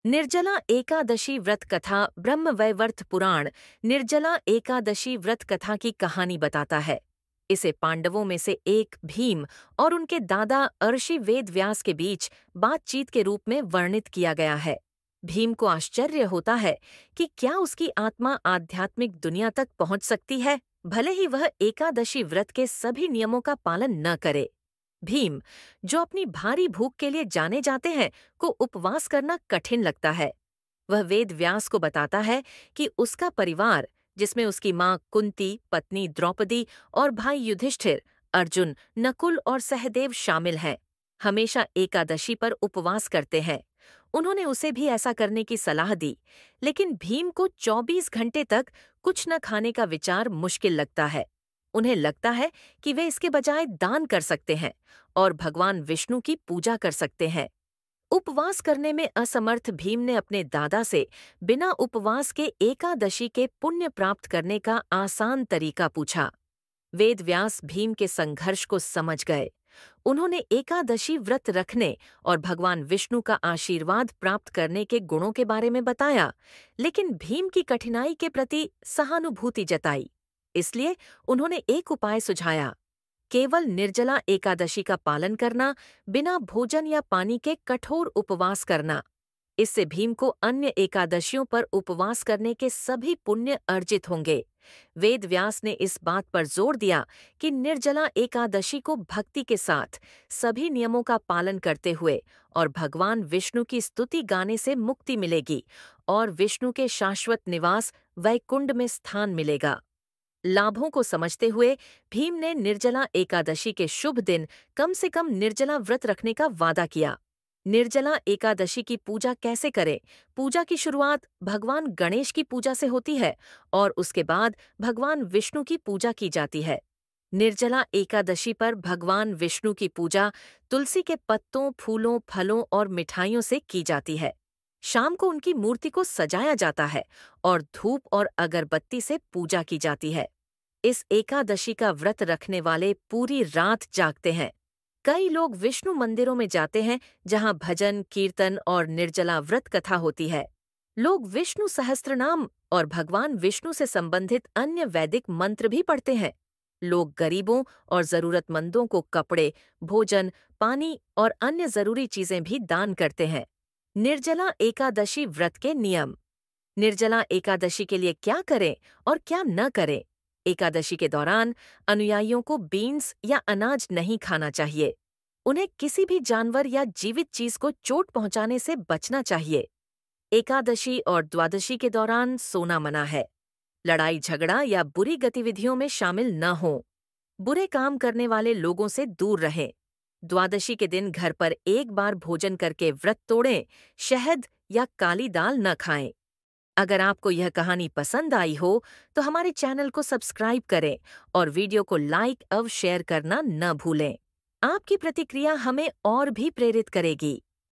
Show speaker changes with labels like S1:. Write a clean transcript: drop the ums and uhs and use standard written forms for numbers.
S1: निर्जला एकादशी व्रत कथा ब्रह्मवैवर्त पुराण निर्जला एकादशी व्रत कथा की कहानी बताता है। इसे पांडवों में से एक भीम और उनके दादा अर्षि वेद व्यास के बीच बातचीत के रूप में वर्णित किया गया है। भीम को आश्चर्य होता है कि क्या उसकी आत्मा आध्यात्मिक दुनिया तक पहुंच सकती है, भले ही वह एकादशी व्रत के सभी नियमों का पालन न करे। भीम, जो अपनी भारी भूख के लिए जाने जाते हैं, को उपवास करना कठिन लगता है। वह वेद व्यास को बताता है कि उसका परिवार, जिसमें उसकी मां कुंती, पत्नी द्रौपदी और भाई युधिष्ठिर, अर्जुन, नकुल और सहदेव शामिल हैं, हमेशा एकादशी पर उपवास करते हैं। उन्होंने उसे भी ऐसा करने की सलाह दी, लेकिन भीम को 24 घंटे तक कुछ न खाने का विचार मुश्किल लगता है। उन्हें लगता है कि वे इसके बजाय दान कर सकते हैं और भगवान विष्णु की पूजा कर सकते हैं। उपवास करने में असमर्थ भीम ने अपने दादा से बिना उपवास के एकादशी के पुण्य प्राप्त करने का आसान तरीका पूछा। वेद व्यास भीम के संघर्ष को समझ गए। उन्होंने एकादशी व्रत रखने और भगवान विष्णु का आशीर्वाद प्राप्त करने के गुणों के बारे में बताया, लेकिन भीम की कठिनाई के प्रति सहानुभूति जताई। इसलिए उन्होंने एक उपाय सुझाया, केवल निर्जला एकादशी का पालन करना, बिना भोजन या पानी के कठोर उपवास करना। इससे भीम को अन्य एकादशियों पर उपवास करने के सभी पुण्य अर्जित होंगे। वेद व्यास ने इस बात पर जोर दिया कि निर्जला एकादशी को भक्ति के साथ, सभी नियमों का पालन करते हुए और भगवान विष्णु की स्तुति गाने से मुक्ति मिलेगी और विष्णु के शाश्वत निवास वैकुंठ में स्थान मिलेगा। लाभों को समझते हुए भीम ने निर्जला एकादशी के शुभ दिन कम से कम निर्जला व्रत रखने का वादा किया। निर्जला एकादशी की पूजा कैसे करें? पूजा की शुरुआत भगवान गणेश की पूजा से होती है और उसके बाद भगवान विष्णु की पूजा की जाती है। निर्जला एकादशी पर भगवान विष्णु की पूजा तुलसी के पत्तों, फूलों, फलों और मिठाइयों से की जाती है। शाम को उनकी मूर्ति को सजाया जाता है और धूप और अगरबत्ती से पूजा की जाती है। इस एकादशी का व्रत रखने वाले पूरी रात जागते हैं। कई लोग विष्णु मंदिरों में जाते हैं, जहां भजन, कीर्तन और निर्जला व्रत कथा होती है। लोग विष्णु सहस्त्रनाम और भगवान विष्णु से संबंधित अन्य वैदिक मंत्र भी पढ़ते हैं। लोग गरीबों और जरूरतमंदों को कपड़े, भोजन, पानी और अन्य जरूरी चीजें भी दान करते हैं। निर्जला एकादशी व्रत के नियम। निर्जला एकादशी के लिए क्या करें और क्या न करें? एकादशी के दौरान अनुयायियों को बीन्स या अनाज नहीं खाना चाहिए। उन्हें किसी भी जानवर या जीवित चीज को चोट पहुंचाने से बचना चाहिए। एकादशी और द्वादशी के दौरान सोना मना है। लड़ाई झगड़ा या बुरी गतिविधियों में शामिल न हों। बुरे काम करने वाले लोगों से दूर रहें। द्वादशी के दिन घर पर एक बार भोजन करके व्रत तोड़ें। शहद या काली दाल न खाएं। अगर आपको यह कहानी पसंद आई हो तो हमारे चैनल को सब्सक्राइब करें और वीडियो को लाइक और शेयर करना न भूलें। आपकी प्रतिक्रिया हमें और भी प्रेरित करेगी।